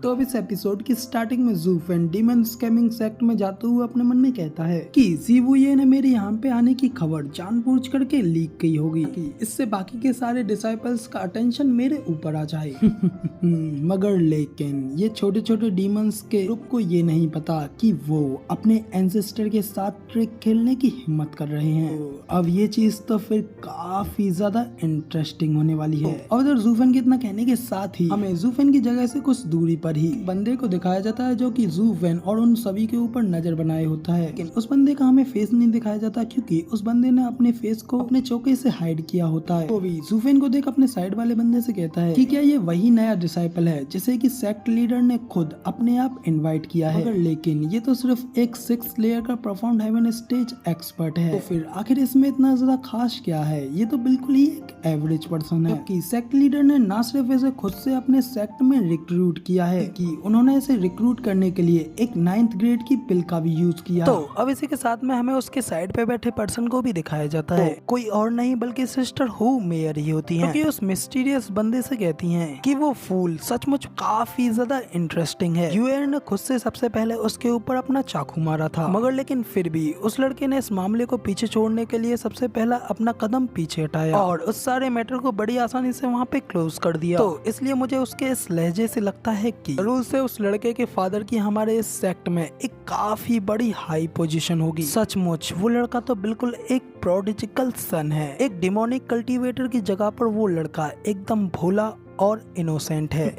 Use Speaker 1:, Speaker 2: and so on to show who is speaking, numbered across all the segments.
Speaker 1: Episode. तो अब इस एपिसोड की स्टार्टिंग में ज़ूफेन डीमन स्कैमिंग सेक्ट में जाते हुए अपने मन में कहता है कि ज़िवुये ने मेरे यहाँ पे आने की खबर जानबूझ करके लीक की होगी कि इससे बाकी के सारे डिसाइपल्स का अटेंशन मेरे ऊपर आ जाए। मगर लेकिन ये छोटे छोटे डीमंस के ग्रुप को ये नहीं पता कि वो अपने एंसेस्टर के साथ ट्रिक खेलने की हिम्मत कर रहे हैं। अब ये चीज तो फिर काफी ज्यादा इंटरेस्टिंग होने वाली है। और उधर ज़ूफेन के इतना कहने के साथ ही हमें ज़ूफेन की जगह से कुछ दूरी पर ही बंदे को दिखाया जाता है जो कि ज़ूफेन और उन सभी के ऊपर नजर बनाए होता है। लेकिन उस बंदे का हमें फेस नहीं दिखाया जाता क्योंकि उस बंदे ने अपने फेस को अपने चौके से हाइड किया होता है। वो भी ज़ूफेन को देख अपने साइड वाले बंदे से कहता है कि क्या ये वही नया डिसाइपल है जिसे कि सेक्ट लीडर ने खुद अपने आप इनवाइट किया है। मगर लेकिन ये तो सिर्फ एक 6 लेयर का परफॉर्म्ड हेवन स्टेज एक्सपर्ट है, तो फिर आखिर इसमें इतना ज्यादा खास क्या है। ये तो बिल्कुल ही एक एवरेज पर्सन है। कि सेक्ट लीडर ने ना सिर्फ इसे खुद से अपने सेक्ट में रिक्रूट किया है कि उन्होंने इसे रिक्रूट करने के लिए एक 9th ग्रेड की पिल का भी यूज किया। तो अब इसी के साथ में हमें उसके साइड पे बैठे पर्सन को भी दिखाया जाता है, कोई और नहीं बल्कि सिस्टर हु मेयर ही होती है, क्योंकि उस मिस्टीरियस बंदे से कहती हैं कि वो फूल सचमुच काफी ज्यादा इंटरेस्टिंग है। यूएर ने खुद से सबसे पहले उसके ऊपर अपना चाकू मारा था, मगर लेकिन फिर भी उस लड़के ने इस मामले को पीछे छोड़ने के लिए सबसे पहला अपना कदम पीछे हटाया और उस सारे मैटर को बड़ी आसानी से वहाँ पे क्लोज कर दिया। तो इसलिए मुझे उसके इस लहजे से लगता है कि जरूर से उस लड़के के फादर की हमारे इस सेक्ट में एक काफी बड़ी हाई पोजीशन होगी। सचमुच वो लड़का तो बिल्कुल एक प्रोडिजिकल सन है। एक डिमोनिक कल्टीवेटर की जगह पर वो लड़का एकदम भोला और इनोसेंट है।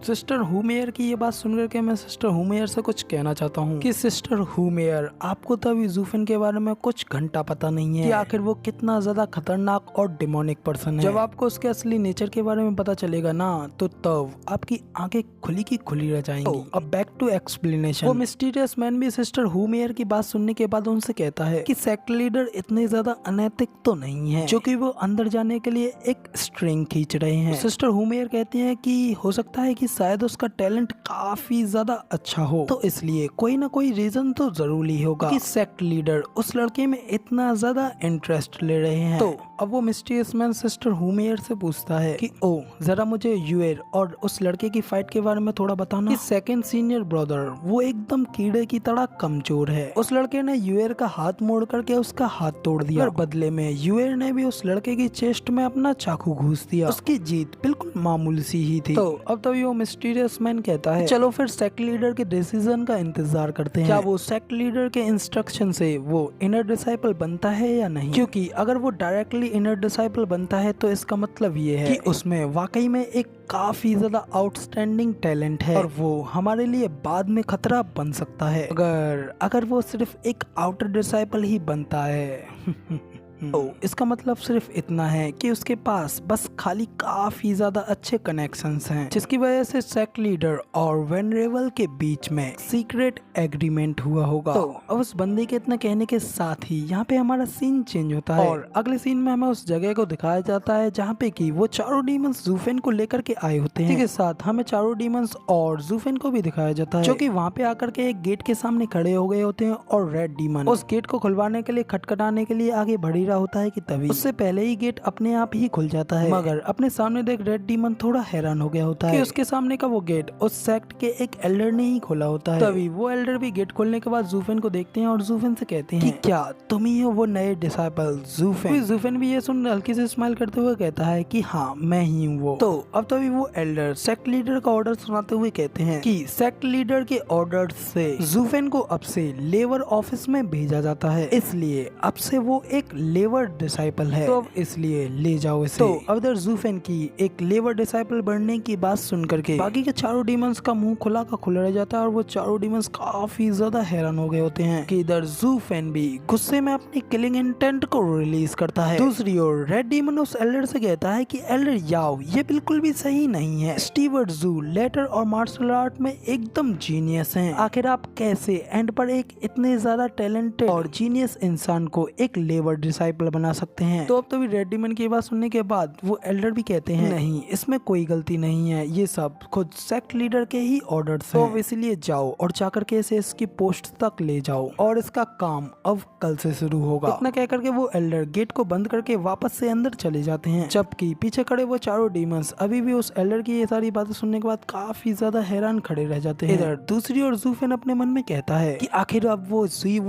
Speaker 1: सिस्टर हु मेयर की ये बात सुनकर के मैं सिस्टर हु मेयर से कुछ कहना चाहता हूँ कि सिस्टर हु मेयर, आपको तो अभी ज़ूफेन के बारे में कुछ घंटा पता नहीं है कि आखिर वो कितना ज्यादा खतरनाक और डिमोनिक पर्सन है। जब आपको उसके असली नेचर के बारे में पता चलेगा ना, तो तब आपकी आंखें खुली की खुली रह जाएंगी। अब बैक टू एक्सप्लेनेशन। वो मिस्टीरियस मैन भी सिस्टर हु मेयर की बात सुनने के बाद उनसे कहता है कि सेक्ट लीडर इतने ज्यादा अनैतिक तो नहीं है जो कि वो अंदर जाने के लिए एक स्ट्रिंग खींच रहे हैं। सिस्टर हु मेयर कहते हैं कि हो सकता है कि शायद उसका टैलेंट काफी ज्यादा अच्छा हो, तो इसलिए कोई ना कोई रीजन तो जरूरी होगा कि सेक्ट लीडर उस लड़के में इतना ज्यादा इंटरेस्ट ले रहे हैं। तो अब वो mysterious man sister who mayor से पूछता है कि ओ जरा मुझे यूएर और उस लड़के की फाइट के बारे में थोड़ा बताना। कि सेकंड सीनियर ब्रदर वो एकदम कीड़े की तरह कमजोर है। उस लड़के ने यूएर का हाथ मोड़ करके उसका हाथ तोड़ दिया और बदले में यूएर ने भी उस लड़के की चेस्ट में अपना चाकू घुस दिया। उसकी जीत बिल्कुल मामूली सी ही थी। तो अब तभी वो मिस्टीरियस मैन कहता है चलो फिर सेक्ट लीडर के डिसीजन का इंतजार करते हैं। क्या वो सेक्ट लीडर के इंस्ट्रक्शन से वो इनर डिसाइपल बनता है या नहीं, क्योंकि अगर वो डायरेक्टली इनर डिसाइपल बनता है तो इसका मतलब ये है कि उसमें वाकई में एक काफी ज्यादा आउटस्टैंडिंग टैलेंट है और वो हमारे लिए बाद में खतरा बन सकता है अगर वो सिर्फ एक आउटर डिसाइपल ही बनता है। तो इसका मतलब सिर्फ इतना है कि उसके पास बस खाली काफी ज्यादा अच्छे कनेक्शंस हैं, जिसकी वजह से सेक्ट लीडर और वेनरेबल के बीच में सीक्रेट एग्रीमेंट हुआ होगा। तो अब उस बंदे के इतना कहने के साथ ही यहाँ पे हमारा सीन चेंज होता है और अगले सीन में हमें उस जगह को दिखाया जाता है जहाँ पे कि वो चारों डीमंस ज़ूफेन को लेकर के आए होते हैं। इसी के साथ हमें चारों डीमंस और ज़ूफेन को भी दिखाया जाता है जो कि वहाँ पे आकर के एक गेट के सामने खड़े हो गए होते हैं और रेड डीमन उस गेट को खुलवाने के लिए खटखटाने के लिए आगे बढ़ी होता है कि तभी उससे पहले ही गेट अपने आप ही खुल जाता है। मगर अपने सामने देख रेड डीमन थोड़ा हैरान हो गया होता है कि उसके सामने का वो गेट उस सेक्ट के एक एल्डर ने ही खोला होता है। तभी वो एल्डर भी गेट खोलने के बाद ज़ूफेन को देखते हैं और ज़ूफेन से कहते हैं कि क्या तुम ही हो वो नए डिसाइपल ज़ूफेन। ज़ूफेन भी ये सुन हल्की से स्माइल करते हुए कहता है कि हाँ मैं ही हूँ वो। तो अब तभी वो एल्डर सेक्ट लीडर का ऑर्डर सुनाते हुए कहते हैं कि सेक्ट लीडर के ऑर्डर से ज़ूफेन को अब से लेबर ऑफिस में भेजा जाता है, इसलिए अब से वो एक लेबर डिसाइपल है, तो अब इसलिए ले जाओ इसे। तो अब इधर ज़ूफेन की एक लेबर डिसाइपल बनने की बात सुन करके बाकी के चारों डीमंस का मुंह खुला का खुला रह जाता है और वो चारों डीमंस काफी ज्यादा हैरान हो गए होते हैं कि इधर ज़ूफेन भी गुस्से में अपनी किलिंग इंटेंट को रिलीज करता है। दूसरी ओर रेड डीमन उस एल्डर से कहता है कि एल्डर याओ ये बिल्कुल भी सही नहीं है। स्टीवर्ट ज़ू लेटर और मार्शल आर्ट में एकदम जीनियस हैं। आखिर आप कैसे एंड पर एक इतने ज्यादा टैलेंटेड और जीनियस इंसान को एक लेबर डिसाइपल डिसाइपल बना सकते हैं। तो अब तभी रेड डीमन की बात सुनने के बाद वो एल्डर भी कहते हैं नहीं, इसमें कोई गलती नहीं है, ये सब खुद सेक्ट लीडर के ही ऑर्डर्स हैं। तो अब इसलिए जाओ और जाकर के इसे इसकी पोस्ट तक ले जाओ और इसका काम अब कल से शुरू होगा। इतना कह करके वो एल्डर गेट को बंद करके वापस से अंदर चले जाते हैं, जबकि पीछे खड़े वो चारों डीमंस अभी भी उस एल्डर की ये सारी बातें सुनने के बाद काफी ज्यादा हैरान खड़े रह जाते हैं। इधर दूसरी ओर ज़ूफेन अपने मन में कहता है कि आखिर अब वो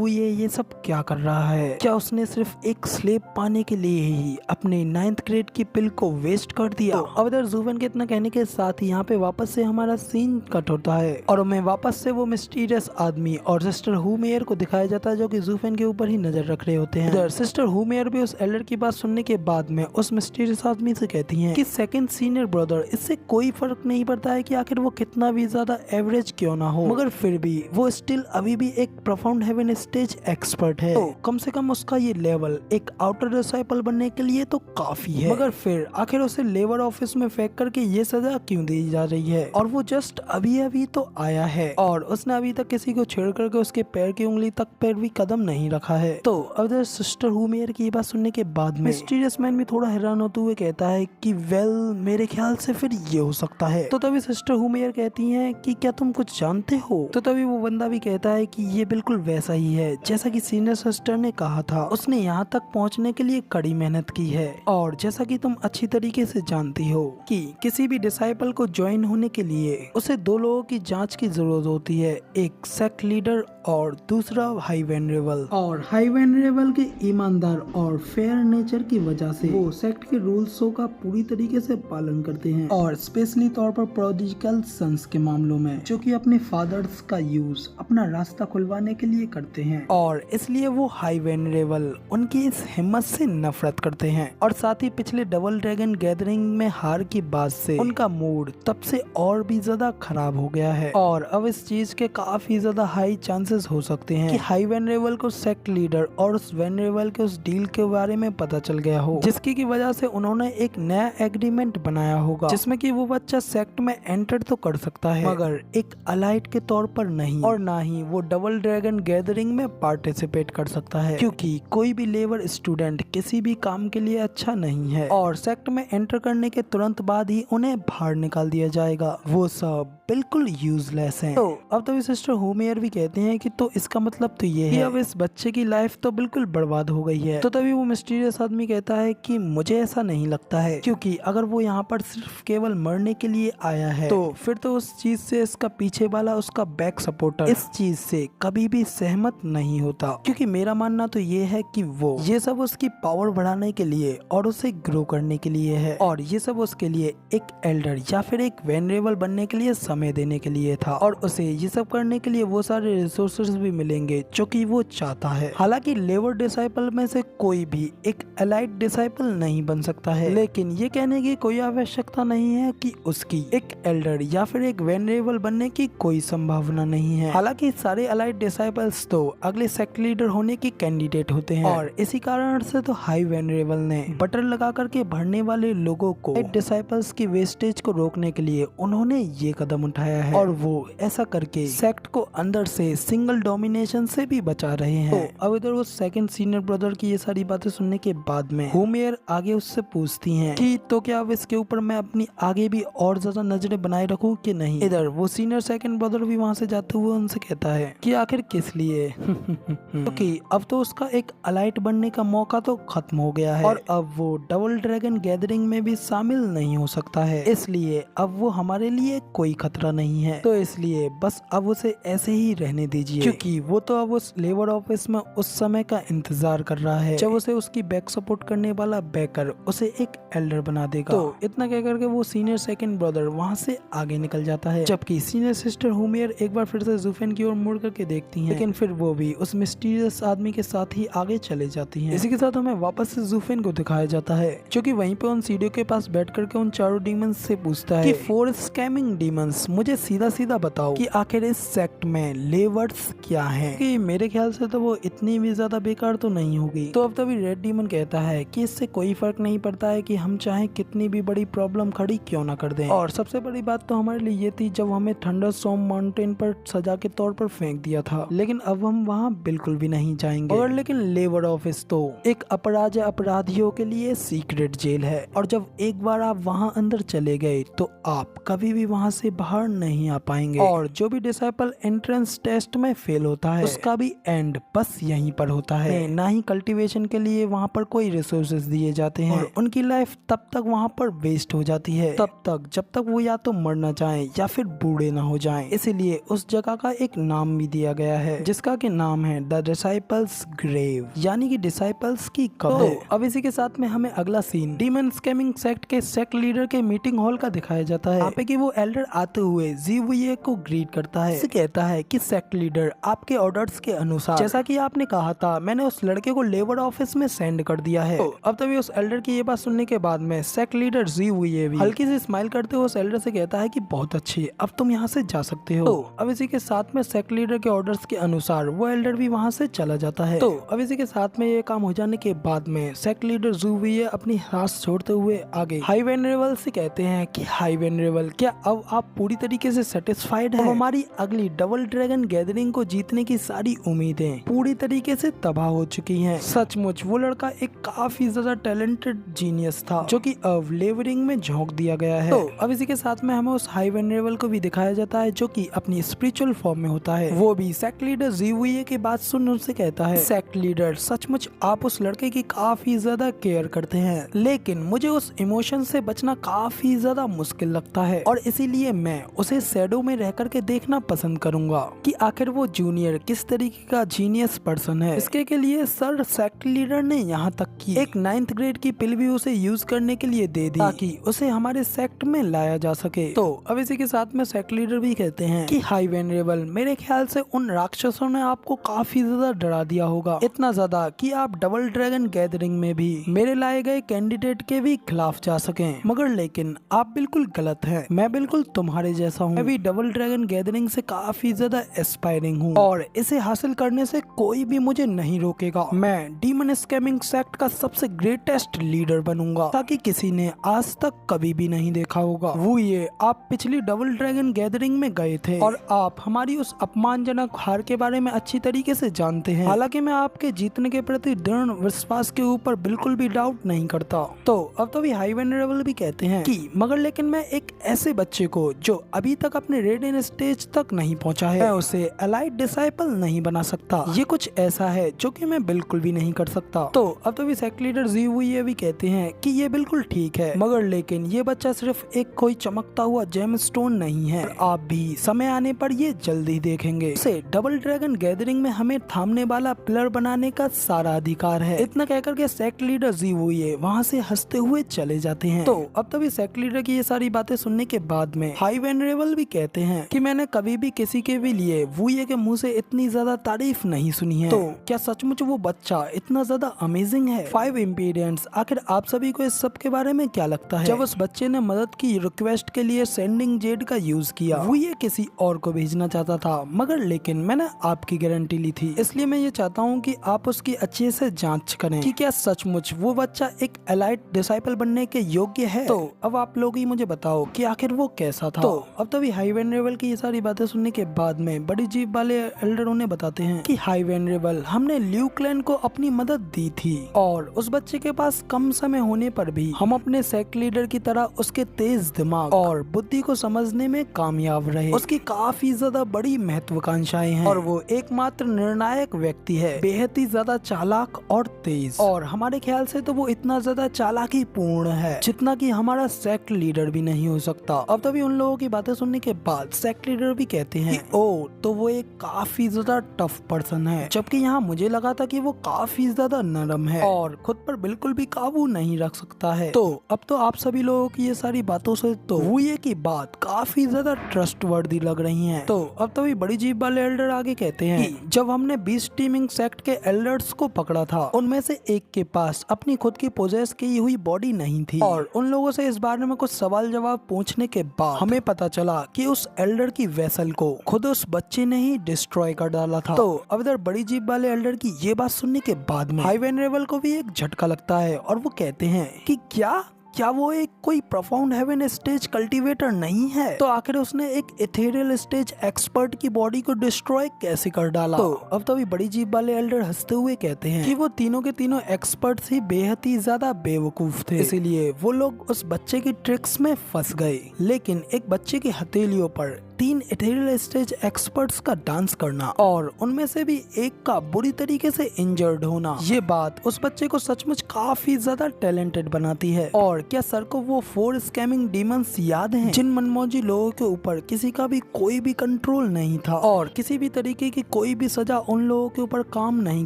Speaker 1: ये सब क्या कर रहा है, क्या उसने सिर्फ एक स्लेब पाने के लिए ही अपने 9th ग्रेड की पिल को वेस्ट कर दिया। तो अब इधर ज़ूफेन के इतना कहने के साथ ही यहाँ पे वापस से हमारा सीन कट होता है और हमें वापस से वो मिस्टीरियस आदमी और सिस्टर हुमेयर को दिखाया जाता है जो कि ज़ूफेन के ऊपर ही नजर रख रहे होते हैं। इधर सिस्टर हुमेयर भी उस एल्डर की बात सुनने के बाद में उस मिस्टीरियस आदमी से कहती हैं कि सेकंड सीनियर ब्रदर, इससे कोई फर्क नहीं पड़ता है कि आखिर वो कितना भी ज्यादा एवरेज क्यों ना हो, मगर फिर भी वो स्टिल अभी भी एक प्रोफाउंड हेवन स्टेज एक्सपर्ट है। तो कम से कम उसका ये लेवल एक आउटर डिसाइपल बनने के लिए तो काफी है, मगर फिर आखिर उसे लेबर ऑफिस में फेंक करके ये सजा क्यों दी जा रही है, और वो जस्ट अभी तो आया है और उसने अभी तक किसी को छेड़ करके उसके पैर की उंगली तक पर भी कदम नहीं रखा है। तो अब सिस्टर हुमेयर की बात सुनने के बाद में मिस्टीरियस मैन भी थोड़ा हैरान होते हुए कहता है कि वेल, मेरे ख्याल से फिर ये हो सकता है। तो तभी सिस्टर हुमेयर कहती हैं कि क्या तुम कुछ जानते हो। तो तभी वो बंदा भी कहता है कि ये बिल्कुल वैसा ही है जैसा कि सीनियर सिस्टर ने कहा था, उसने यहाँ तक पहुँचने के लिए कड़ी मेहनत की है, और जैसा कि तुम अच्छी तरीके से जानती हो कि किसी भी डिसाइपल को ज्वाइन होने के लिए उसे 2 लोगों की जांच की जरूरत होती है, एक सेक्ट लीडर और दूसरा हाई वेनरेबल। और हाई वेनरेबल के ईमानदार और फेयर नेचर की वजह से वो सेक्ट के रूल्सों का पूरी तरीके से पालन करते हैं, और स्पेशली तौर पर प्रोडिजिकल सन्स के मामलों में जो कि अपने फादर्स का यूज अपना रास्ता खुलवाने के लिए करते हैं, और इसलिए वो हाई वेनरेबल उनकी इस हिम्मत से नफरत करते हैं। और साथ ही पिछले डबल ड्रैगन गैदरिंग में हार की बाद से उनका मूड तब से और भी ज्यादा खराब हो गया है, और अब इस चीज के काफी ज्यादा हाई चांसेस हो सकते हैं कि हाई वेनरेबल को सेक्ट लीडर और उस वेनरेबल के उस डील के बारे में पता चल गया हो, जिसकी की वजह से उन्होंने एक नया एग्रीमेंट बनाया होगा जिसमें कि वो बच्चा सेक्ट में एंटर तो कर सकता है मगर एक अलाइट के तौर पर नहीं, और ना ही वो डबल ड्रैगन गैदरिंग में पार्टिसिपेट कर सकता है, क्योंकि कोई भी लेबर स्टूडेंट किसी भी काम के लिए अच्छा नहीं है, और सेक्ट में एंटर करने के तुरंत बाद ही उन्हें बाहर निकाल दिया जाएगा। वो सब बिल्कुल यूजलेस हैं। तो अब तो सिस्टर हुमेयर भी कहते हैं कि तो इसका मतलब तो ये है अब इस बच्चे की लाइफ तो बिल्कुल बर्बाद हो गई है। तो तभी वो मिस्टीरियस आदमी कहता है कि मुझे ऐसा नहीं लगता है, क्योंकि अगर वो यहाँ पर सिर्फ केवल मरने के लिए आया है तो फिर तो उस चीज से इसका पीछे वाला उसका बैक सपोर्टर इस चीज से कभी भी सहमत नहीं होता, क्योंकि मेरा मानना तो ये है कि वो ये सब उसकी पावर बढ़ाने के लिए और उसे ग्रो करने के लिए है, और ये सब उसके लिए एक एल्डर या फिर एक वेनरेबल बनने के लिए समय देने के लिए था, और उसे ये सब करने के लिए वो सारे रिसोर्सेज भी मिलेंगे जो कि वो चाहता है। हालांकि लेबर डिसाइपल में से कोई भी एक एलाइट डिसाइपल नहीं बन सकता है, लेकिन ये कहने की कोई आवश्यकता नहीं है कि उसकी एक एल्डर या फिर एक वेनरेबल बनने की कोई संभावना नहीं है। हालांकि सारे एलाइट डिसाइपल्स तो अगले सेक्ट लीडर होने के कैंडिडेट होते हैं, और इसी कारण से तो हाई वेनरेबल ने बटर लगा करके भरने वाले लोगों को डिसाइपल्स की वेस्टेज को रोकने के लिए उन्होंने ये कदम उठाया है, और वो ऐसा करके सेक्ट को अंदर से सिंगल डोमिनेशन से भी बचा रहे हैं। तो अब इधर वो सेकंड सीनियर ब्रदर की ये सारी बातें सुनने के बाद में हुमेयर आगे उससे पूछती हैं कि तो क्या अब इसके ऊपर मैं अपनी आगे भी और ज्यादा नजरें बनाए रखूं कि नहीं। इधर वो सीनियर सेकंड ब्रदर भी वहाँ से जाते हुए उनसे कहता है कि आखिर किस लिए क्योंकि अब तो उसका एक अलाइट बनने का मौका तो खत्म हो गया है, और अब वो डबल ड्रैगन गैदरिंग में भी शामिल नहीं हो सकता है, इसलिए अब वो हमारे लिए कोई खतरा नहीं है। तो इसलिए बस अब उसे ऐसे ही रहने दीजिए, क्योंकि वो तो अब उस लेबर ऑफिस में उस समय का इंतजार कर रहा है जब उसे उसकी बैक सपोर्ट करने वाला बैकर उसे एक एल्डर बना देगा। तो इतना कह करके वो सीनियर सेकंड ब्रदर वहाँ से आगे निकल जाता है, जबकि सीनियर सिस्टर हुमेयर एक बार फिर से ज़ूफेन की ओर मुड़ करके देखती हैं, लेकिन फिर वो भी उस मिस्टीरियस आदमी के साथ ही आगे चले जाती हैं। इसी के साथ हमें वापस से ज़ूफेन को दिखाया जाता है, जो कि वहीं पे उन सीढ़ियों के पास बैठ करके उन चारों डीमंस से पूछता है कि 4 स्कैमिंग डीमंस, मुझे सीधा सीधा बताओ कि आखिर इस सेक्ट में लेवर्स क्या हैं, कि मेरे ख्याल से तो वो इतनी भी ज्यादा बेकार तो नहीं होगी। तो अब तभी रेड डीमन कहता है कि इससे कोई फर्क नहीं पड़ता है कि हम चाहे कितनी भी बड़ी प्रॉब्लम खड़ी क्यों ना कर दें, और सबसे बड़ी बात तो हमारे लिए ये थी जब हमें थंडरस्टॉर्म माउंटेन पर सजा के तौर पर फेंक दिया था, लेकिन अब हम वहाँ बिल्कुल भी नहीं जाएंगे। और लेकिन लेबर ऑफिस दोस्तों, एक अपराध अपराधियों के लिए सीक्रेट जेल है और जब एक बार आप वहां अंदर चले गए तो आप कभी भी वहां से बाहर नहीं आ पाएंगे। और जो भी डिसाइपल एंट्रेंस टेस्ट में फेल होता है उसका भी एंड बस यहीं पर होता है। ना ही कल्टीवेशन के लिए वहां पर कोई रिसोर्सेज दिए जाते हैं और उनकी लाइफ तब तक वहां पर वेस्ट हो जाती है तब तक जब तक वो या तो मर ना जाएं या फिर बूढ़े ना हो जाएं। इसीलिए उस जगह का एक नाम भी दिया गया है जिसका कि नाम है द डिसाइपल्स ग्रेव, यानी कि डिसाइपल्स की कब्र। तो अब इसी के साथ में हमें अगला सीन डीमन स्कैमिंग सेक्ट के सेक्ट लीडर के मीटिंग हॉल का दिखाया जाता है। यहाँ पे कि वो एल्डर आते हुए जीवुये को ग्रीट करता है। कहता है कि सेक्ट लीडर आपके ऑर्डर्स के अनुसार जैसा कि आपने कहा था मैंने उस लड़के को लेबर ऑफिस में सेंड कर दिया है। तो अब तभी उस एल्डर की ये बात सुनने के बाद में सेक्ट लीडर जीवुये भी हल्की सी स्माइल करते हुए उस एल्डर से कहता है कि बहुत अच्छी, अब तुम यहाँ से जा सकते हो। तो अब इसी के साथ में सेक्ट लीडर के ऑर्डर्स के अनुसार वो एल्डर भी वहाँ से चला जाता है। तो अब इसी के साथ में ये काम हो जाने के बाद में सेक्ट लीडर जीवुये अपनी सांस छोड़ते हुए आगे हाई वेनरेबल से कहते हैं कि हाई वेनरेबल, क्या अब आप पूरी तरीके से सेटिस्फाइड हैं? हमारी अगली डबल ड्रैगन गैदरिंग को जीतने की सारी उम्मीदें पूरी तरीके से तबाह हो चुकी हैं। सचमुच वो लड़का एक काफी ज्यादा टैलेंटेड जीनियस था जो कि अब लेवरिंग में झोंक दिया गया है। तो अब इसी के साथ में हमें उस हाई वेनरेबल को भी दिखाया जाता है जो कि अपनी स्पिरिचुअल फॉर्म में होता है। वो भी सेक्ट लीडर जीवुये की बात सुन उनसे कहता है, सेक्ट लीडर सचमुच आप उस लड़के की काफी ज्यादा केयर करते हैं, लेकिन मुझे उस इमोशन से बचना काफी ज्यादा मुश्किल लगता है और इसीलिए मैं उसे शैडो में रह करके देखना पसंद करूंगा कि आखिर वो जूनियर किस तरीके का जीनियस पर्सन है। इसके के लिए सर सेक्ट लीडर ने यहाँ तक की एक 9th ग्रेड की पिल भी उसे यूज करने के लिए दे दी ताकि उसे हमारे सेक्ट में लाया जा सके। तो अब इसी के साथ में सेक्ट लीडर भी कहते हैं कि हाई वेनरेबल, मेरे ख्याल से उन राक्षसों ने आपको काफी ज्यादा डरा दिया होगा, इतना ज्यादा कि आप डबल ड्रैगन गैदरिंग में भी मेरे लाए गए कैंडिडेट के भी खिलाफ जा सके। मगर लेकिन आप बिल्कुल गलत है, मैं बिल्कुल तुम्हारे जैसा हूँ। मैं भी डबल ड्रैगन गैदरिंग से काफी ज्यादा एस्पायरिंग हूँ और इसे हासिल करने से कोई भी मुझे नहीं रोकेगा। मैं डीमन स्कैमिंग सेक्ट का सबसे ग्रेटेस्ट लीडर बनूंगा ताकि किसी ने आज तक कभी भी नहीं देखा होगा। वो ये आप पिछली डबल ड्रैगन गैदरिंग में गए थे और आप हमारी उस अपमानजनक हार के बारे में अच्छी तरीके से जानते हैं। हालांकि मैं आपके जीतने के प्रति दृढ़ विश्वास के ऊपर बिल्कुल भी डाउट नहीं करता। तो अब तो भी हाई वेनरेबल भी कहते हैं कि मगर लेकिन मैं एक ऐसे बच्चे को जो अभी तक अपने रेडियन स्टेज तक नहीं पहुंचा है, मैं उसे एलाइट डिसाइपल नहीं बना सकता। ये कुछ ऐसा है जो कि मैं बिल्कुल भी नहीं कर सकता। तो अब तो भी सेक्ट लीडर जीवुये भी कहते हैं कि ये बिल्कुल ठीक है, मगर लेकिन ये बच्चा सिर्फ एक कोई चमकता हुआ जेमस्टोन नहीं है। आप भी समय आने पर ये जल्दी देखेंगे। उसे डबल ड्रैगन गैदरिंग में हमें थामने वाला पिलर बनाने का सारा अधिकार है। इतना कहकर के सेक्ट लीडर जीवुये वहाँ से हंसते हुए चले जाते हैं। तो अब तभी सेक्ट लीडर की ये सारी बातें सुनने के बाद में हाई वेनरेबल भी कहते हैं कि मैंने कभी भी किसी के भी लिए वुये के मुंह से इतनी ज्यादा तारीफ नहीं सुनी है। तो क्या सचमुच वो बच्चा इतना ज्यादा अमेजिंग है? 5 इंपीरियंस, आखिर आप सभी को इस सब के बारे में क्या लगता है? जब उस बच्चे ने मदद की रिक्वेस्ट के लिए सेंडिंग जेड का यूज किया, वो ये किसी और को भेजना चाहता था, मगर लेकिन मैंने आपकी गारंटी ली थी, इसलिए मैं ये चाहता हूँ कि आप उसकी अच्छे से जांच करें कि क्या सचमुच वो बच्चा एक एलाइट डिसाइपल बनने के योग्य है। तो अब आप लोग ही मुझे बताओ कि आखिर वो कैसा था। तो अब तभी हाई वेनरेबल की ये सारी बातें सुनने के बाद में बड़ी जीप वाले एल्डर उन्हें बताते हैं कि हाई वेनरेबल, हमने ल्यूक्लैन को अपनी मदद दी थी और उस बच्चे के पास कम समय होने पर भी हम अपने सेक्ट लीडर की तरह उसके तेज दिमाग और बुद्धि को समझने में कामयाब रहे। उसकी काफी ज्यादा बड़ी महत्वाकांक्षाएं हैं और वो एकमात्र निर्णायक व्यक्ति है, बेहद ही ज्यादा चालाक और तेज, और हमारे ख्याल से तो वो इतना ज्यादा चालाकी पूर्ण है जितना कि हमारा सेक्ट लीडर भी नहीं हो सकता। अब तभी उन लोगों की बातें सुनने के बाद सेक्ट लीडर भी कहते हैं कि ओ तो वो एक काफी ज्यादा टफ पर्सन है, जबकि यहाँ मुझे लगा था कि वो काफी ज्यादा नरम है और खुद पर बिल्कुल भी काबू नहीं रख सकता है। तो अब तो आप सभी लोगों की ये सारी बातों से तो वुये की बात काफी ज्यादा ट्रस्टवर्दी लग रही है। तो अब तो बड़ी जीप वाले एल्डर आगे कहते हैं कि जब हमने 20 टीमिंग सेक्ट के एल्डर्स को पकड़ा था, उनमें से एक के पास अपनी खुद की पोजेस की हुई बॉडी नहीं थी और उन लोगों से इस बारे में कुछ सवाल जवाब पूछने के बाद हमें पता चला कि उस एल्डर की वेसल को खुद उस बच्चे ने ही डिस्ट्रॉय कर डाला था। तो अब इधर बड़ी जीप वाले एल्डर की ये बात सुनने के बाद में हाई वेनरेबल को भी एक झटका लगता है और वो कहते हैं कि क्या क्या वो एक कोई प्रोफाउंड हेवन स्टेज कल्टीवेटर नहीं है? तो आखिर उसने एक इथेरियल स्टेज एक्सपर्ट की बॉडी को डिस्ट्रॉय कैसे कर डाला? तो अब तभी बड़ी जीभ वाले एल्डर हंसते हुए कहते हैं कि वो तीनों के तीनों एक्सपर्ट्स ही बेहद ही ज्यादा बेवकूफ थे, इसीलिए वो लोग उस बच्चे की ट्रिक्स में फंस गए। लेकिन एक बच्चे की हथेलियों पर 3 इथेरियल स्टेज एक्सपर्ट्स का डांस करना और उनमें से भी एक का बुरी तरीके से इंजर्ड होना, ये बात उस बच्चे को सचमुच काफी ज्यादा टैलेंटेड बनाती है। और क्या सर को वो 4 स्कैमिंग डीमंस याद हैं, जिन मनमौजी लोगों के ऊपर किसी का भी कोई भी कंट्रोल नहीं था और किसी भी तरीके की कोई भी सजा उन लोगों के ऊपर काम नहीं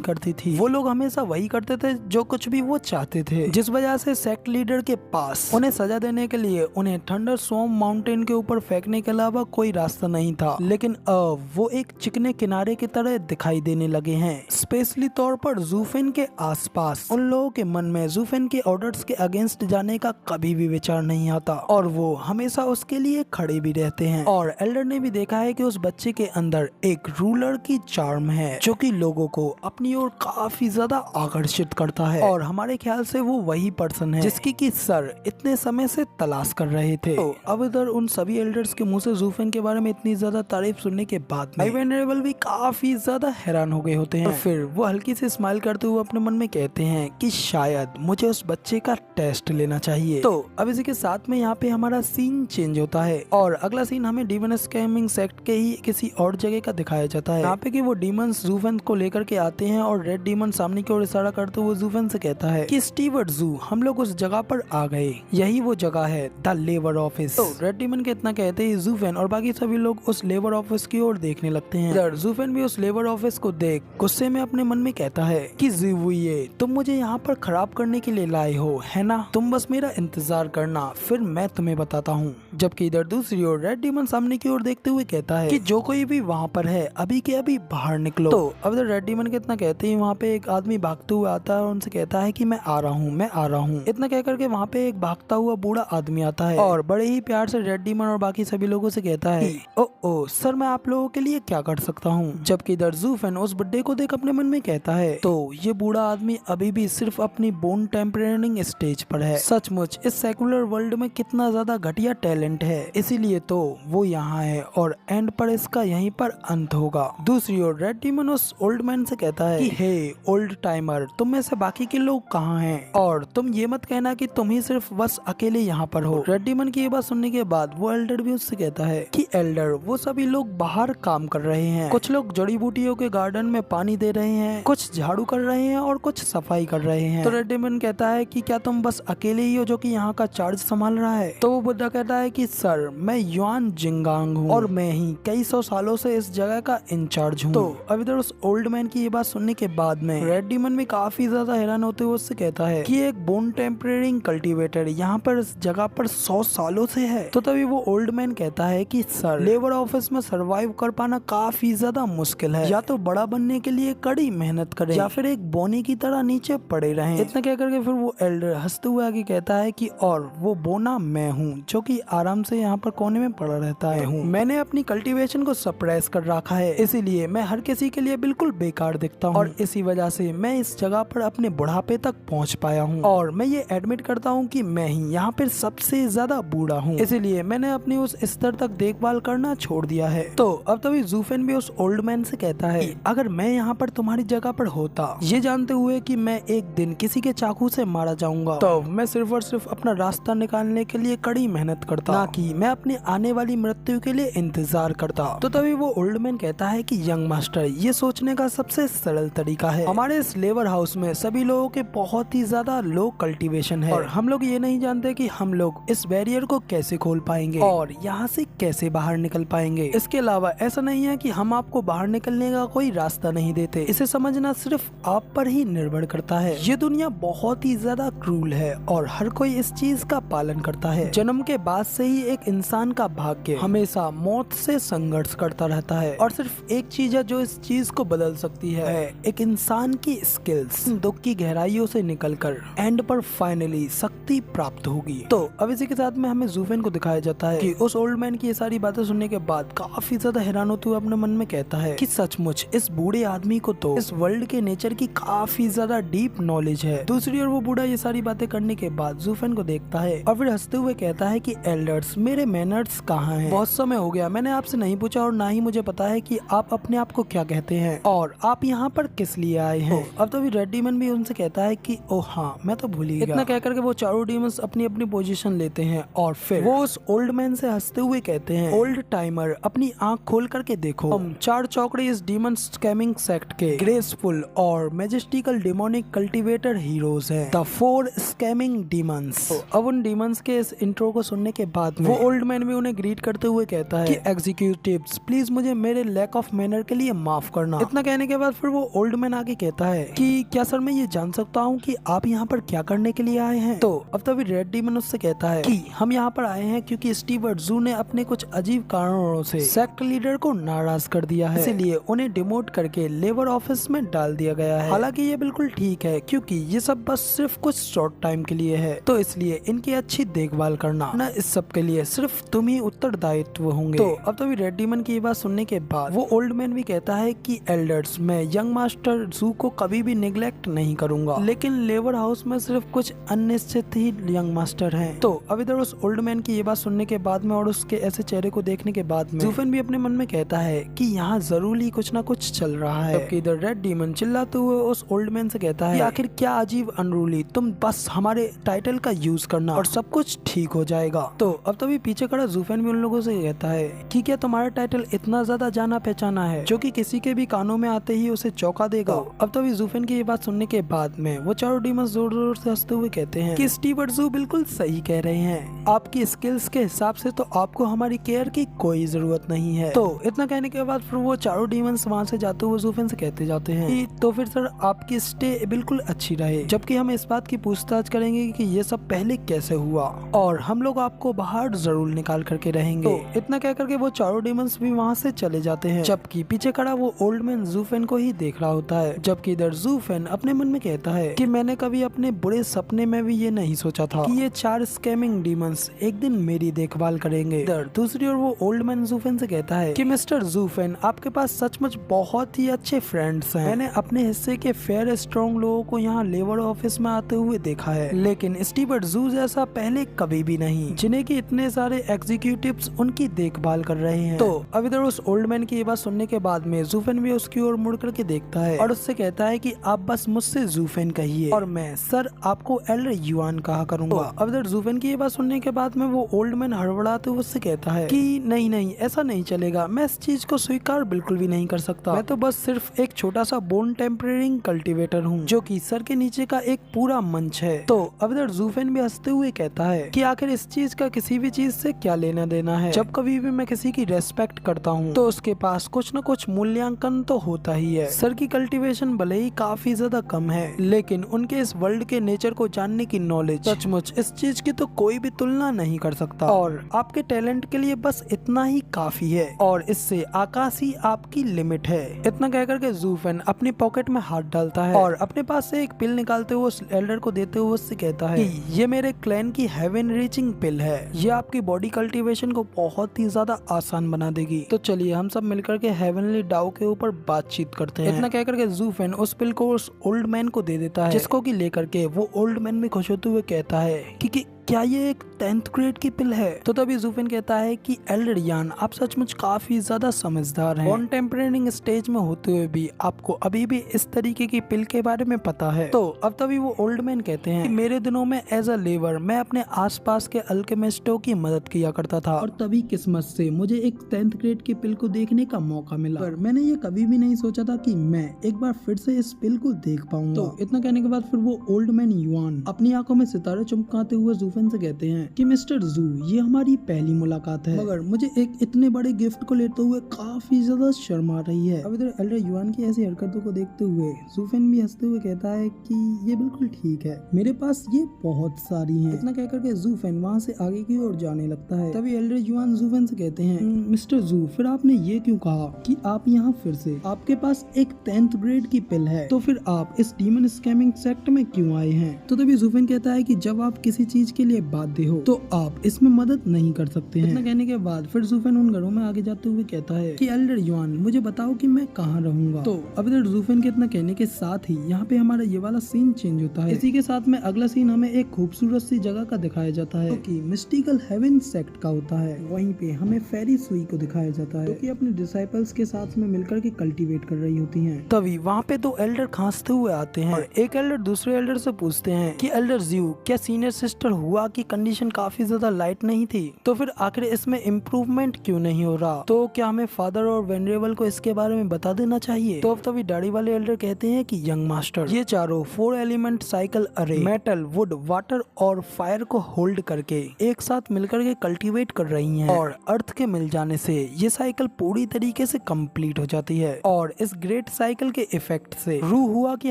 Speaker 1: करती थी। वो लोग हमेशा वही करते थे जो कुछ भी वो चाहते थे, जिस वजह से सेक्ट लीडर के पास उन्हें सजा देने के लिए उन्हें थंडर स्टॉर्म माउंटेन के ऊपर फेंकने के अलावा कोई रास्ता नहीं था। लेकिन अब वो एक चिकने किनारे की तरह दिखाई देने लगे हैं, स्पेशली तौर पर ज़ूफेन के आसपास। उन लोगों के मन में ज़ूफेन के ऑर्डर्स के अगेंस्ट जाने का कभी भी विचार नहीं आता और वो हमेशा उसके लिए खड़े भी रहते हैं। और एल्डर ने भी देखा है कि उस बच्चे के अंदर एक रूलर की चार्म है जो कि लोगों को अपनी ओर काफी ज्यादा आकर्षित करता है और हमारे ख्याल से वो वही पर्सन है जिसकी की सर इतने समय से तलाश कर रहे थे। तो अब इधर उन सभी एल्डर्स के मुंह से ज़ूफेन के बारे में इतनी ज्यादा तारीफ सुनने के बाद में वेनरेबल भी काफी ज्यादा हैरान हो गए होते हैं। और फिर वो हल्की से स्माइल करते हुए अपने मन में कहते हैं कि शायद मुझे उस बच्चे का टेस्ट लेना चाहिए। तो अब इसी के साथ में यहाँ पे हमारा सीन चेंज होता है और अगला सीन हमें डीमन स्कैमिंग सेक्ट के ही किसी और जगह का दिखाया जाता है। यहाँ पे कि वो डीमंस ज़ूफेन को लेकर के आते हैं और रेड डीमन सामने की ओर इशारा करते हुए ज़ूफेन से कहता है कि स्टीवर्ट ज़ू, हम लोग उस जगह पर आ गए, यही वो जगह है, द लेबर ऑफिस। तो रेड डीमन के इतना कहते ही ज़ूफेन और बाकी सभी लोग उस लेबर ऑफिस की ओर देखने लगते हैं। इधर ज़ूफेन भी उस लेबर ऑफिस को देख गुस्से में अपने मन में कहता है कि ज़िवुये, तुम मुझे यहाँ पर खराब करने के लिए लाए हो, है ना? तुम बस मेरा इंतजार करना, फिर मैं तुम्हें बताता हूँ। जबकि इधर दूसरी ओर रेड डीमन सामने की ओर देखते हुए कहता है कि जो कोई भी वहाँ पर है अभी के अभी बाहर निकलो। तो अब इधर रेड डीमन के इतना कहते ही वहाँ पे एक आदमी भागते हुए आता है और उनसे कहता है कि मैं आ रहा हूँ, मैं आ रहा हूँ। इतना कहकर के वहाँ पे एक भागता हुआ बूढ़ा आदमी आता है और बड़े ही प्यार से रेड डीमन और बाकी सभी लोगों से कहता है ओ सर, मैं आप लोगों के लिए क्या कर सकता हूँ? जबकि इधर ज़ूफेन उस बुड्ढे को देख अपने मन में कहता है तो ये बूढ़ा आदमी अभी भी सिर्फ अपनी बोन टेम्परेनिंग स्टेज पर है। सचमुच इस सेकुलर वर्ल्ड में कितना ज्यादा घटिया टैलेंट है, इसीलिए तो वो यहाँ है और एंड पर इसका यहीं पर अंत होगा। दूसरी ओर रेड डीमन उस ओल्ड मैन से कहता है कि हे ओल्ड टाइमर, तुम में से बाकी के लोग कहाँ हैं? और तुम ये मत कहना कि तुम ही सिर्फ बस अकेले यहाँ पर हो। रेड डीमन की ये बात सुनने के बाद वो एल्डर भी उससे कहता है कि एल्डर, वो सभी लोग बाहर काम कर रहे हैं, कुछ लोग जड़ी बूटियों के गार्डन में पानी दे रहे हैं, कुछ झाड़ू कर रहे हैं और कुछ सफाई कर रहे हैं। तो रेड डीमन कहता है कि क्या तुम बस अकेले ही हो जो कि यहाँ का चार्ज संभाल रहा है? तो वो बुड्ढा कहता है कि सर, मैं युआन जिंगांग हूँ और मैं ही कई 100 सालों से इस जगह का इंचार्ज हूँ। तो अब इधर उस ओल्ड मैन की ये बात सुनने के बाद में रेड डीमन भी काफी ज्यादा हैरान होते हुए उससे कहता है कि एक बोन टेम्परेरिंग कल्टीवेटर यहाँ पर इस जगह पर 100 सालों से है। तो तभी वो ओल्ड मैन कहता है कि सर, लेबर ऑफिस में सरवाइव कर पाना काफी ज्यादा मुश्किल है, या तो बड़ा बनने के लिए कड़ी मेहनत करें या फिर एक बोनी की तरह नीचे पड़े रहें। इतना कह करके फिर वो एल्डर हंसते हुए आगे कहता है कि और वो बोना मैं हूँ जो कि आराम से यहाँ पर कोने में पड़ा रहता है। मैंने अपनी कल्टीवेशन को सप्रेस कर रखा है, इसीलिए मैं हर किसी के लिए बिल्कुल बेकार दिखता हूँ और इसी वजह से मैं इस जगह पर अपने बुढ़ापे तक पहुँच पाया हूँ। और मैं ये एडमिट करता हूँ कि मैं ही यहाँ पर सबसे ज्यादा बूढ़ा हूँ, इसीलिए मैंने अपनी उस स्तर तक देखभाल करना छोड़ दिया है। तो अब तभी ज़ूफेन भी उस ओल्ड मैन से कहता है कि अगर मैं यहाँ पर तुम्हारी जगह पर होता, ये जानते हुए कि मैं एक दिन किसी के चाकू से मारा जाऊंगा, तो मैं सिर्फ और सिर्फ अपना रास्ता निकालने के लिए कड़ी मेहनत करता, ना कि मैं अपनी आने वाली मृत्यु के लिए इंतजार करता। तो तभी वो ओल्ड मैन कहता है कि यंग मास्टर, ये सोचने का सबसे सरल तरीका है। हमारे इस लेबर हाउस में सभी लोगों के बहुत ही ज्यादा लो कल्टीवेशन है और हम लोग ये नहीं जानते कि हम लोग इस बैरियर को कैसे खोल पाएंगे और यहाँ से कैसे बाहर निकल पाएंगे। इसके अलावा ऐसा नहीं है कि हम आपको बाहर निकलने का कोई रास्ता नहीं देते, इसे समझना सिर्फ आप पर ही निर्भर करता है। ये दुनिया बहुत ही ज्यादा क्रूल है और हर कोई इस चीज का पालन करता है। जन्म के बाद से ही एक इंसान का भाग्य हमेशा मौत से संघर्ष करता रहता है और सिर्फ एक चीज है जो इस चीज को बदल सकती है, एक इंसान की स्किल्स। दुख की गहराइयों से निकलकर एंड पर फाइनली शक्ति प्राप्त होगी। तो अब इसी के साथ में हमें ज़ूफेन को दिखाया जाता है कि उस ओल्ड मैन की ये सारी बातें बातें सुनने के बाद काफी ज्यादा हैरान होते हुए अपने मन में कहता है कि सचमुच इस बूढ़े आदमी को तो इस वर्ल्ड के नेचर की काफी ज्यादा डीप नॉलेज है। दूसरी ओर वो बूढ़ा ये सारी बातें करने के बाद ज़ूफेन को देखता है और फिर हंसते हुए कहता है कि एल्डर्स, मेरे मैनर्स कहाँ हैं? बहुत समय हो गया मैंने आपसे नहीं पूछा और ना ही मुझे पता है कि आप अपने आप को क्या कहते हैं और आप यहाँ पर किस लिए आए हैं। अब तो रेड डीमन भी उनसे कहता है कि ओह हाँ, मैं तो भूल ही गया। इतना कहकर के वो चारों डीमंस अपनी अपनी पोजीशन लेते हैं और फिर वो उस ओल्ड मैन से हंसते हुए कहते हैं, ओल्ड टाइमर, अपनी आंख खोल करके देखो, हम चार चौकड़े इस डीमन स्कैमिंग सेक्ट के ग्रेसफुल और मैजेस्टिकल डेमोनिक कल्टीवेटर हीरोज हैं, द 4 स्कैमिंग डीमंस। अब उन डीमंस के इस इंट्रो को सुनने के बाद वो ओल्ड मैन भी उन्हें ग्रीट करते हुए कहता है कि एग्जीक्यूटिव्स प्लीज मुझे मेरे लैक ऑफ मैनर के लिए माफ करना। इतना कहने के बाद फिर वो ओल्ड मैन आगे कहता है कि क्या सर मैं ये जान सकता हूँ कि आप यहाँ पर क्या करने के लिए आए हैं? तो अब तभी रेड डीमन उससे कहता है कि हम यहाँ पर आए हैं क्योंकि स्टीवर्ट जू ने अपने कुछ अजीब कारणों से सेक्ट लीडर को नाराज कर दिया है, इसीलिए उन्हें डिमोट करके लेबर ऑफिस में डाल दिया गया है। हालांकि ये बिल्कुल ठीक है क्योंकि ये सब बस सिर्फ कुछ शॉर्ट टाइम के लिए है, तो इसलिए इनकी अच्छी देखभाल करना न इस सब के लिए सिर्फ तुम ही उत्तरदायित्व होंगे। तो अब तो भी रेड डीमन की ये बात सुनने के बाद वो ओल्ड मैन भी कहता है कि एल्डर्स, मैं यंग मास्टर जू को कभी भी निगलेक्ट नहीं करूंगा, लेकिन लेबर हाउस में सिर्फ कुछ अनिश्चित ही यंग मास्टर हैं। तो अब इधर उस ओल्ड मैन की ये बात सुनने के बाद में और उसके ऐसे चेहरे को देखने के बाद में ज़ूफेन भी अपने मन में कहता है कि यहाँ जरूर ही कुछ ना कुछ चल रहा है। जबकि इधर रेड डीमन चिल्लाते हुए उस ओल्ड मैन से कहता है कि आखिर क्या अजीब अनरूली, तुम बस हमारे टाइटल का यूज करना और सब कुछ ठीक हो जाएगा। तो अब तभी पीछे खड़ा ज़ूफेन भी उन लोगों से कहता है कि क्या तुम्हारा टाइटल इतना ज्यादा जाना पहचाना है जो कि किसी के भी कानों में आते ही उसे चौंका देगा। अब तभी ज़ूफेन की ये बात सुनने के बाद में वो चारों डीमंस जोर जोर से हंसते हुए कहते हैं कि स्टीवर्ट जू बिल्कुल सही कह रहे हैं, आपकी स्किल्स के हिसाब से तो आपको हमारी केयर की कोई जरूरत नहीं है। तो इतना कहने के बाद फिर वो चारों डीमंस वहाँ से जाते हुए ज़ूफेन से कहते जाते हैं कि तो फिर सर आपकी स्टे बिल्कुल अच्छी रहे, जबकि हम इस बात की पूछताछ करेंगे कि ये सब पहले कैसे हुआ और हम लोग आपको बाहर जरूर निकाल करके रहेंगे। तो इतना कह करके वो चारों डीमंस भी वहाँ से चले जाते हैं, जबकि पीछे खड़ा वो ओल्ड मैन ज़ूफेन को ही देख रहा होता है। जबकि इधर ज़ूफेन अपने मन में कहता है कि मैंने कभी अपने बुरे सपने में भी ये नहीं सोचा था कि ये 4 स्कैमिंग डीमंस एक दिन मेरी देखभाल करेंगे। इधर दूसरी ओर वो ओल्ड मैन ज़ूफेन से कहता है कि मिस्टर ज़ूफेन, आपके पास सचमुच बहुत ही अच्छे फ्रेंड्स हैं। मैंने अपने हिस्से के फेयर स्ट्रॉन्ग लोगों को यहाँ लेबर ऑफिस में आते हुए देखा है, लेकिन स्टीवर्ट जू जैसा पहले कभी भी नहीं, जिन्हें की इतने सारे एग्जीक्यूटिव्स उनकी देखभाल कर रहे हैं। तो अब इधर उस ओल्ड मैन की ये बात सुनने के बाद में ज़ूफेन भी उसकी ओर मुड़ करके देखता है और उससे कहता है कि आप बस मुझसे ज़ूफेन कहिए और मैं सर आपको एल्डर युआन कहा करूंगा। अब इधर ज़ूफेन की ये बात सुनने के बाद में वो ओल्ड मैन हड़बड़ाते हुए उससे कहता है कि नहीं नहीं, ऐसा नहीं चलेगा, मैं इस चीज को स्वीकार बिल्कुल भी नहीं कर सकता। मैं तो बस सिर्फ एक छोटा सा बोन टेम्परेरिंग कल्टीवेटर हूँ जो कि सर के नीचे का एक पूरा मंच है। तो अब इधर ज़ूफेन भी हंसते हुए कहता है कि आखिर इस चीज का किसी भी चीज से क्या लेना देना है, जब कभी भी मैं किसी की रेस्पेक्ट करता हूँ तो उसके पास कुछ न कुछ मूल्यांकन तो होता ही है। सर की कल्टीवेशन भले ही काफी ज्यादा कम है, लेकिन उनके इस वर्ल्ड के नेचर को जानने की नॉलेज सचमुच इस चीज की तो कोई भी तुलना नहीं कर सकता और आपके टैलेंट के लिए बस इतना ही काफी है और इससे आकाश ही आपकी लिमिट है। इतना कहकर के ज़ूफेन अपनी पॉकेट में हाथ डालता है और अपने पास से एक पिल निकालते हुए उस एल्डर को देते हुए उससे कहता है कि ये मेरे क्लैन की हेवन रीचिंग पिल है, ये आपकी बॉडी कल्टीवेशन को बहुत ही ज्यादा आसान बना देगी। तो चलिए हम सब मिलकर के हेवनली डाउ के ऊपर बातचीत करते हैं। इतना कहकर के ज़ूफेन उस पिल को उस ओल्ड मैन को दे देता है, जिसको कि लेकर के वो ओल्ड मैन भी खुश होते हुए कहता है कि क्या ये एक 10th ग्रेड की पिल है? तो तभी ज़ूफेन कहता है कि एल्डर यान, आप सचमुच काफी ज्यादा समझदार हैं। ऑन टेम्परेरिंग स्टेज में होते हुए भी आपको अभी भी इस तरीके की पिल के बारे में पता है। तो अब तभी वो ओल्ड मैन कहते हैं कि मेरे दिनों में एज अ लेबर मैं अपने आसपास के अल्केमिस्टों की मदद किया करता था और तभी किस्मत से मुझे एक 10th ग्रेड की पिल को देखने का मौका मिला, पर मैंने ये कभी भी नहीं सोचा था कि मैं एक बार फिर से इस पिल को देख पाऊंगा। तो इतना कहने के बाद फिर वो ओल्ड मैन युआन अपनी आंखों में सितारे चमकाते हुए ज़ूफेन से कहते हैं कि मिस्टर जू, ये हमारी पहली मुलाकात है, मगर मुझे एक इतने बड़े गिफ्ट को लेते हुए काफी ज्यादा शर्म आ रही है। अब इधर एल्डर युआन की ऐसी हरकतों को देखते हुए ज़ूफेन भी हंसते हुए कहता है कि ये बिल्कुल ठीक है, मेरे पास ये बहुत सारी हैं। इतना कहकर के ज़ूफेन वहाँ से आगे की ओर जाने लगता है। तभी एल्डर युआन ज़ूफेन से कहते हैं मिस्टर जू, फिर आपने ये क्यों कहा कि आप यहाँ फिर से, आपके पास एक 10th ग्रेड की पिल है, तो फिर आप इस डीमन स्कैमिंग सेक्ट में क्यों आए हैं? तो तभी ज़ूफेन कहता है कि जब आप किसी चीज के के लिए बाध्य हो तो आप इसमें मदद नहीं कर सकते हैं। इतना कहने के बाद फिर ज़ूफेन उन घरों में आगे जाते हुए कहता है कि एल्डर युआन मुझे बताओ कि मैं कहाँ रहूंगा। तो अब इधर ज़ूफेन के इतना कहने के साथ ही यहाँ पे हमारा ये वाला सीन चेंज होता है। इसी के साथ में अगला सीन हमें एक खूबसूरत सी जगह का दिखाया जाता है, कि मिस्टिकल हेवन सेक्ट का होता है। वहीं पे हमें फेरी सुई को दिखाया जाता है, जो कि अपने डिसाइपल्स के साथ में मिलकर के कल्टीवेट कर रही होती हैं। तभी वहाँ पे दो एल्डर खांसते हुए आते हैं और एक एल्डर दूसरे एल्डर से पूछते हैं कि एल्डर ज़्यू क्या सीनियर सिस्टर हुआ की कंडीशन काफी ज्यादा लाइट नहीं थी, तो फिर आखिर इसमें इम्प्रूवमेंट क्यों नहीं हो रहा, तो क्या हमें फादर और वेनरेबल को इसके बारे में बता देना चाहिए। तो अब तभी दाढ़ी वाले एल्डर कहते हैं कि यंग मास्टर ये चारों 4 एलिमेंट साइकिल अरे मेटल, वुड, वाटर और फायर को होल्ड करके एक साथ मिलकर के कल्टीवेट कर रही हैं और अर्थ के मिल जाने से ये साइकिल पूरी तरीके से कंप्लीट हो जाती है और इस ग्रेट साइकिल के इफेक्ट से रूह हुआ की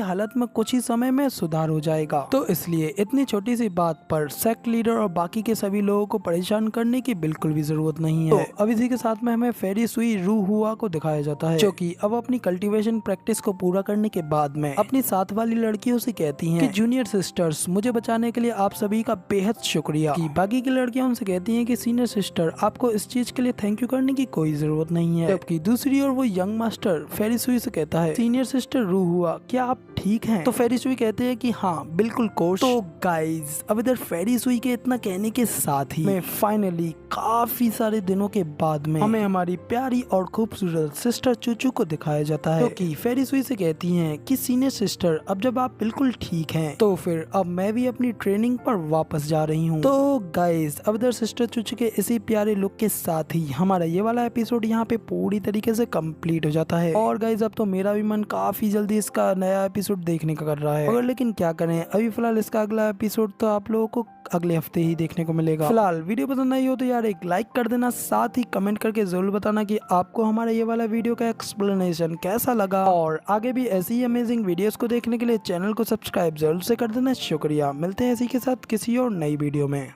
Speaker 1: हालत में कुछ ही समय में सुधार हो जाएगा। तो इसलिए इतनी छोटी सी बात पर सेक्ट लीडर और बाकी के सभी लोगों को परेशान करने की बिल्कुल भी जरूरत नहीं है। तो अब इसी के साथ में हमें फेरी सुई रूह हुआ को दिखाया जाता है, जो कि अब अपनी कल्टीवेशन प्रैक्टिस को पूरा करने के बाद में अपनी साथ वाली लड़कियों से कहती हैं कि जूनियर सिस्टर्स मुझे बचाने के लिए आप सभी का बेहद शुक्रिया। कि बाकी की लड़कियां उनसे कहती हैं कि सीनियर सिस्टर आपको इस चीज के लिए थैंक यू करने की कोई जरूरत नहीं है। जबकि दूसरी ओर वो यंग मास्टर फेरी सुई से कहता है सीनियर सिस्टर रूह हुआ क्या आप ठीक हैं? तो फेरी सुई कहते हैं कि हाँ बिल्कुल कोर्स। तो गाइज अब इधर फेरी सुई के इतना कहने के साथ ही मैं फाइनली काफी सारे दिनों के बाद में हमें हमारी प्यारी और खूबसूरत सिस्टर चूचू को दिखाया जाता है, जो कि फेरी सुई से कहती हैं कि सीनियर सिस्टर अब जब आप बिल्कुल ठीक हैं तो फिर अब मैं भी अपनी ट्रेनिंग पर वापस जा रही हूँ। तो गाइज अब इधर सिस्टर चूचू के इसी प्यारे लुक के साथ ही हमारा ये वाला एपिसोड यहाँ पे पूरी तरीके से कंप्लीट हो जाता है। और गाइज अब तो मेरा भी मन काफी जल्दी इसका नया एपिसोड देखने का कर रहा है, मगर लेकिन क्या करें अभी फिलहाल इसका अगला एपिसोड तो आप लोगों को अगले हफ्ते ही देखने को मिलेगा। फिलहाल वीडियो पसंद आई हो तो यार एक लाइक कर देना, साथ ही कमेंट करके जरूर बताना कि आपको हमारा ये वाला वीडियो का एक्सप्लेनेशन कैसा लगा। और आगे भी ऐसी ही अमेजिंग वीडियोस को देखने के लिए चैनल को सब्सक्राइब जरूर से कर देना। शुक्रिया, मिलते हैं इसी के साथ किसी और नई वीडियो में।